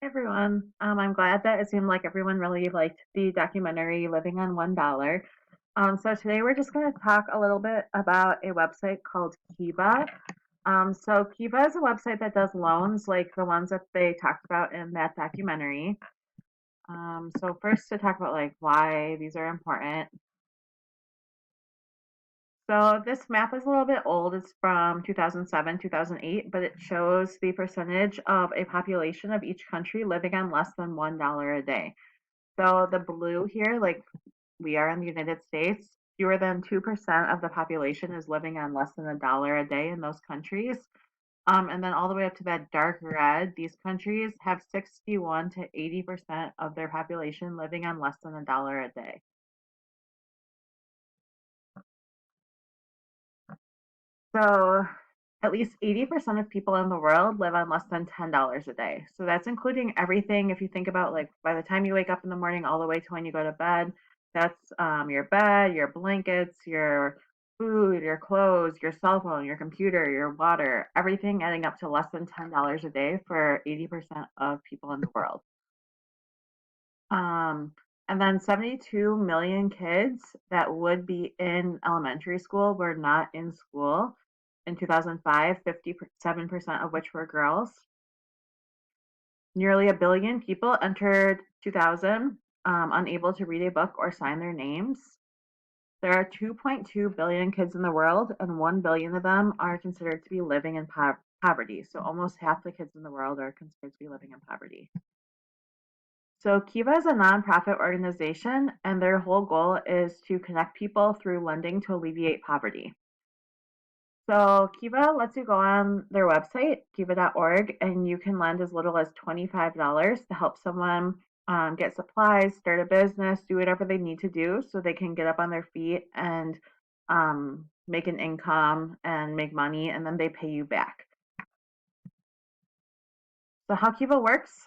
Everyone. I'm glad that it seemed like everyone really liked the documentary Living on $1. So today we're just going to talk a little bit about a website called Kiva. So Kiva is a website that does loans like the ones that they talked about in that documentary. So first to talk about like why these are important. So this map is a little bit old. It's from 2007, 2008, but it shows the percentage of a population of each country living on less than $1 a day. So the blue here, like we are in the United States, fewer than 2% of the population is living on less than $1 a day in those countries. And then all the way up to that dark red, these countries have 61 to 80% of their population living on less than $1 a day. So at least 80% of people in the world live on less than $10 a day. So that's including everything. If you think about like by the time you wake up in the morning all the way to when you go to bed, that's your bed, your blankets, your food, your clothes, your cell phone, your computer, your water, everything adding up to less than $10 a day for 80% of people in the world. Um, and then 72 million kids that would be in elementary school were not in school in 2005, 57% of which were girls. Nearly a billion people entered 2000 unable to read a book or sign their names. There are 2.2 billion kids in the world, and 1 billion of them are considered to be living in poverty. So almost half the kids in the world are considered to be living in poverty. So Kiva is a nonprofit organization, and their whole goal is to connect people through lending to alleviate poverty. So Kiva lets you go on their website, kiva.org, and you can lend as little as $25 to help someone get supplies, start a business, do whatever they need to do so they can get up on their feet and make an income and make money, and then they pay you back. So how Kiva works,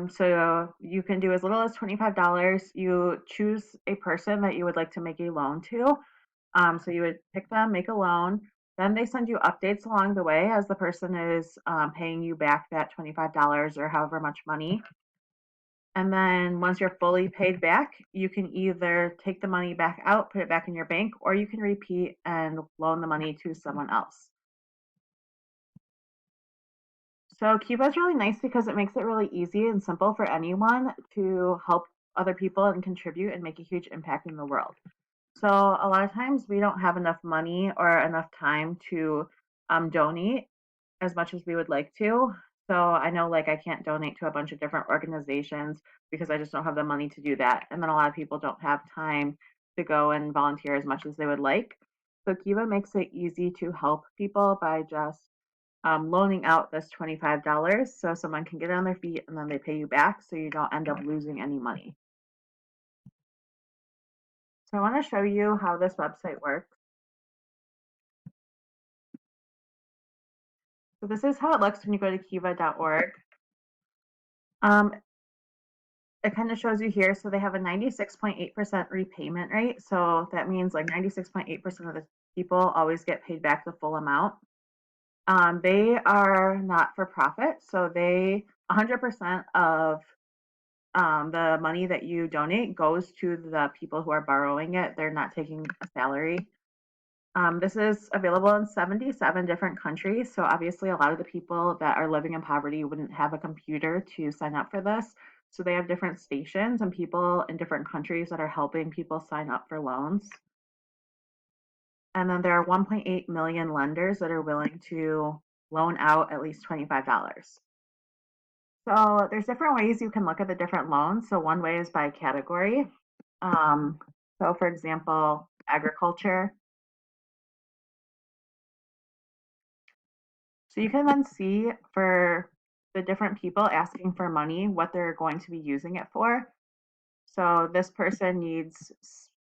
so you can do as little as $25. You choose a person that you would like to make a loan to. So you would pick them, make a loan. Then they send you updates along the way as the person is paying you back that $25 or however much money. And then once you're fully paid back, you can either take the money back out, put it back in your bank, or you can repeat and loan the money to someone else. So Kiva is really nice because it makes it really easy and simple for anyone to help other people and contribute and make a huge impact in the world. So a lot of times we don't have enough money or enough time to donate as much as we would like to. So I know like I can't donate to a bunch of different organizations because I just don't have the money to do that. And then a lot of people don't have time to go and volunteer as much as they would like. So Kiva makes it easy to help people by just loaning out this $25 so someone can get on their feet and then they pay you back so you don't end up losing any money. So I want to show you how this website works. So this is how it looks when you go to kiva.org. Um, it kind of shows you here. So they have a 96.8% repayment rate. So that means like 96.8% of the people always get paid back the full amount. They are not for profit. So they 100% of the money that you donate goes to the people who are borrowing it. They're not taking a salary. This is available in 77 different countries. So obviously a lot of the people that are living in poverty wouldn't have a computer to sign up for this. So they have different stations and people in different countries that are helping people sign up for loans. And then there are 1.8 million lenders that are willing to loan out at least $25. So there's different ways you can look at the different loans. So one way is by category. Um, so for example, agriculture. So you can then see for the different people asking for money what they're going to be using it for. So this person needs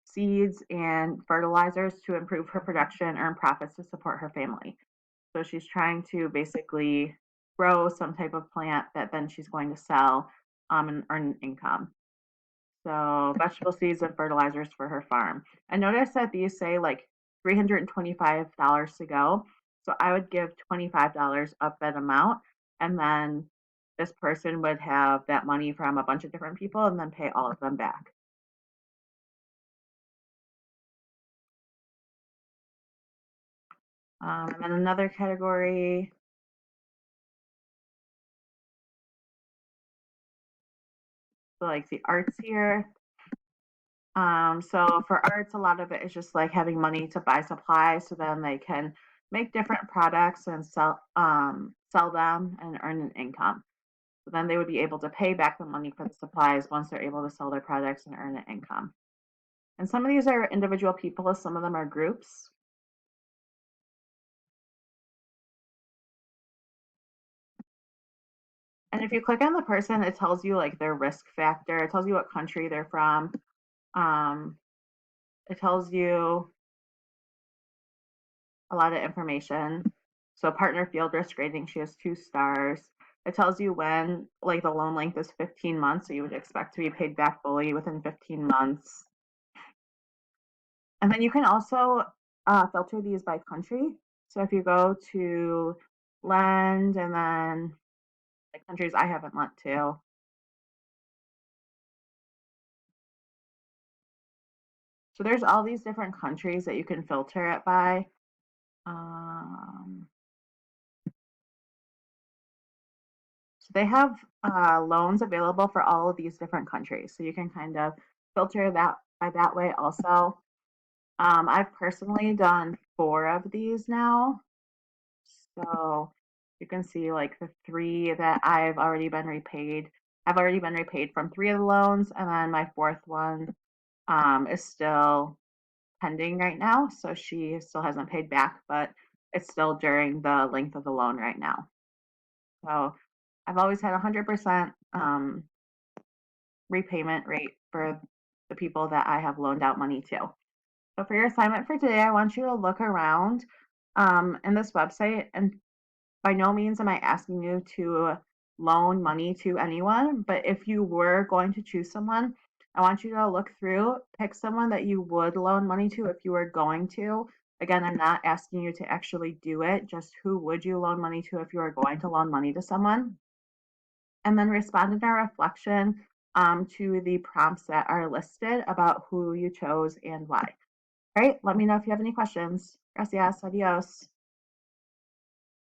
seeds and fertilizers to improve her production, earn profits to support her family. So she's trying to basically grow some type of plant that then she's going to sell and earn income. So vegetable seeds and fertilizers for her farm. And notice that these say like $325 to go. So I would give $25 of that amount and then this person would have that money from a bunch of different people and then pay all of them back. And then another category, so like the arts here. So for arts, a lot of it is just like having money to buy supplies, so then they can make different products and sell them and earn an income. So then they would be able to pay back the money for the supplies once they're able to sell their products and earn an income. And some of these are individual people, some of them are groups. And if you click on the person, it tells you like their risk factor. It tells you what country they're from. Um, it tells you a lot of information. So partner field risk rating, she has 2 stars. It tells you when, like the loan length is 15 months, so you would expect to be paid back fully within 15 months. And then you can also filter these by country. So if you go to lend and then the countries I haven't lent to, so there's all these different countries that you can filter it by. So they have loans available for all of these different countries. So you can kind of filter that by that way also. I've personally done 4 of these now. So you can see like the 3 that I've already been repaid. I've already been repaid from 3 of the loans, and then my 4th one is still pending right now. So she still hasn't paid back, but it's still during the length of the loan right now. So I've always had 100% repayment rate for the people that I have loaned out money to. So for your assignment for today, I want you to look around in this website, and by no means am I asking you to loan money to anyone, but if you were going to choose someone, I want you to look through, pick someone that you would loan money to if you were going to. Again, I'm not asking you to actually do it, just who would you loan money to if you were going to loan money to someone? And then respond in a reflection to the prompts that are listed about who you chose and why. All right, let me know if you have any questions. Gracias, adios.